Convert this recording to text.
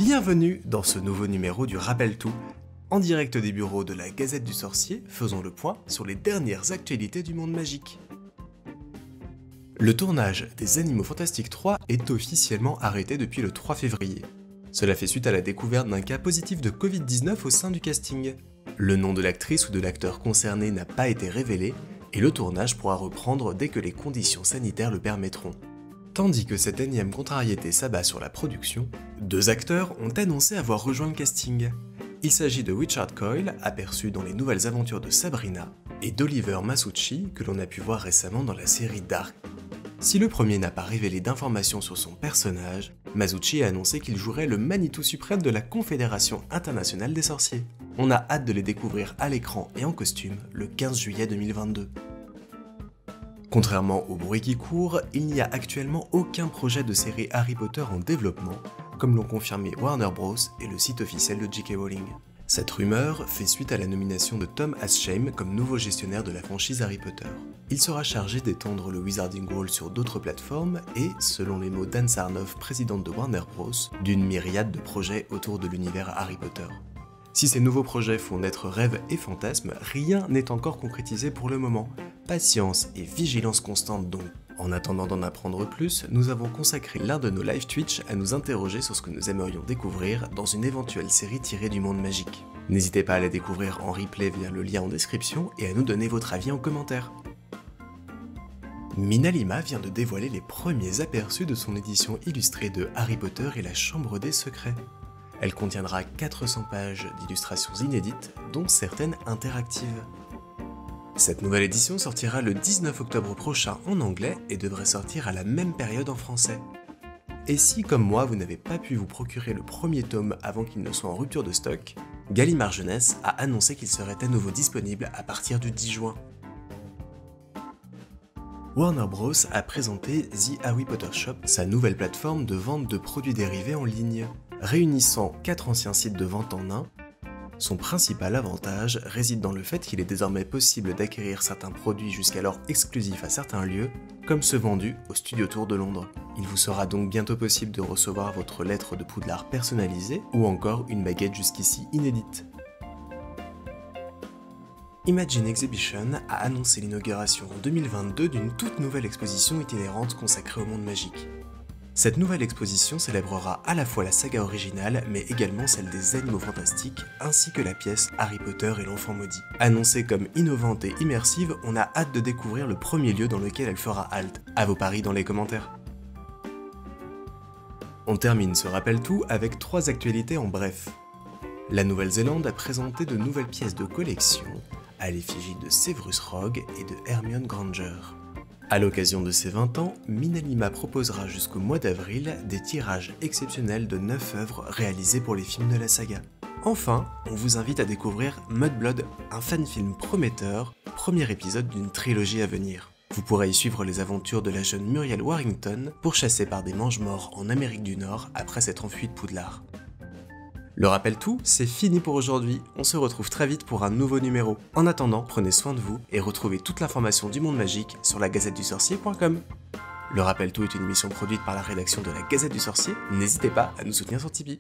Bienvenue dans ce nouveau numéro du Rappel Tout. En direct des bureaux de la Gazette du Sorcier, faisons le point sur les dernières actualités du monde magique. Le tournage des Animaux Fantastiques 3 est officiellement arrêté depuis le 3 février. Cela fait suite à la découverte d'un cas positif de Covid-19 au sein du casting. Le nom de l'actrice ou de l'acteur concerné n'a pas été révélé et le tournage pourra reprendre dès que les conditions sanitaires le permettront. Tandis que cette énième contrariété s'abat sur la production, deux acteurs ont annoncé avoir rejoint le casting. Il s'agit de Richard Coyle, aperçu dans les nouvelles aventures de Sabrina, et d'Oliver Masucci, que l'on a pu voir récemment dans la série Dark. Si le premier n'a pas révélé d'informations sur son personnage, Masucci a annoncé qu'il jouerait le Manitou suprême de la Confédération internationale des sorciers. On a hâte de les découvrir à l'écran et en costume le 15 juillet 2022. Contrairement au bruit qui court, il n'y a actuellement aucun projet de série Harry Potter en développement, comme l'ont confirmé Warner Bros et le site officiel de J.K. Rowling. Cette rumeur fait suite à la nomination de Tom Ascham comme nouveau gestionnaire de la franchise Harry Potter. Il sera chargé d'étendre le Wizarding World sur d'autres plateformes et, selon les mots d'Anne Sarnoff, présidente de Warner Bros, d'une myriade de projets autour de l'univers Harry Potter. Si ces nouveaux projets font naître rêves et fantasmes, rien n'est encore concrétisé pour le moment. Patience et vigilance constante donc. En attendant d'en apprendre plus, nous avons consacré l'un de nos live Twitch à nous interroger sur ce que nous aimerions découvrir dans une éventuelle série tirée du monde magique. N'hésitez pas à la découvrir en replay via le lien en description et à nous donner votre avis en commentaire. Minalima vient de dévoiler les premiers aperçus de son édition illustrée de Harry Potter et la Chambre des Secrets. Elle contiendra 400 pages d'illustrations inédites, dont certaines interactives. Cette nouvelle édition sortira le 19 octobre prochain en anglais et devrait sortir à la même période en français. Et si, comme moi, vous n'avez pas pu vous procurer le premier tome avant qu'il ne soit en rupture de stock, Gallimard Jeunesse a annoncé qu'il serait à nouveau disponible à partir du 10 juin. Warner Bros a présenté The Harry Potter Shop, sa nouvelle plateforme de vente de produits dérivés en ligne. Réunissant 4 anciens sites de vente en un, son principal avantage réside dans le fait qu'il est désormais possible d'acquérir certains produits jusqu'alors exclusifs à certains lieux, comme ceux vendus au Studio Tour de Londres. Il vous sera donc bientôt possible de recevoir votre lettre de Poudlard personnalisée ou encore une baguette jusqu'ici inédite. Imagine Exhibition a annoncé l'inauguration en 2022 d'une toute nouvelle exposition itinérante consacrée au monde magique. Cette nouvelle exposition célébrera à la fois la saga originale, mais également celle des Animaux Fantastiques, ainsi que la pièce Harry Potter et l'Enfant Maudit. Annoncée comme innovante et immersive, on a hâte de découvrir le premier lieu dans lequel elle fera halte. À vos paris dans les commentaires. On termine ce rappel tout avec 3 actualités en bref. La Nouvelle-Zélande a présenté de nouvelles pièces de collection à l'effigie de Severus Rogue et de Hermione Granger. A l'occasion de ses 20 ans, Minalima proposera jusqu'au mois d'avril des tirages exceptionnels de 9 œuvres réalisées pour les films de la saga. Enfin, on vous invite à découvrir Mudblood, un fan-film prometteur, premier épisode d'une trilogie à venir. Vous pourrez y suivre les aventures de la jeune Muriel Warrington, pourchassée par des mange-morts en Amérique du Nord après s'être enfuie de Poudlard. Le rappel tout, c'est fini pour aujourd'hui, on se retrouve très vite pour un nouveau numéro. En attendant, prenez soin de vous et retrouvez toute l'information du monde magique sur lagazettedusorcier.com. Le rappel tout est une émission produite par la rédaction de la Gazette du Sorcier, n'hésitez pas à nous soutenir sur Tipeee.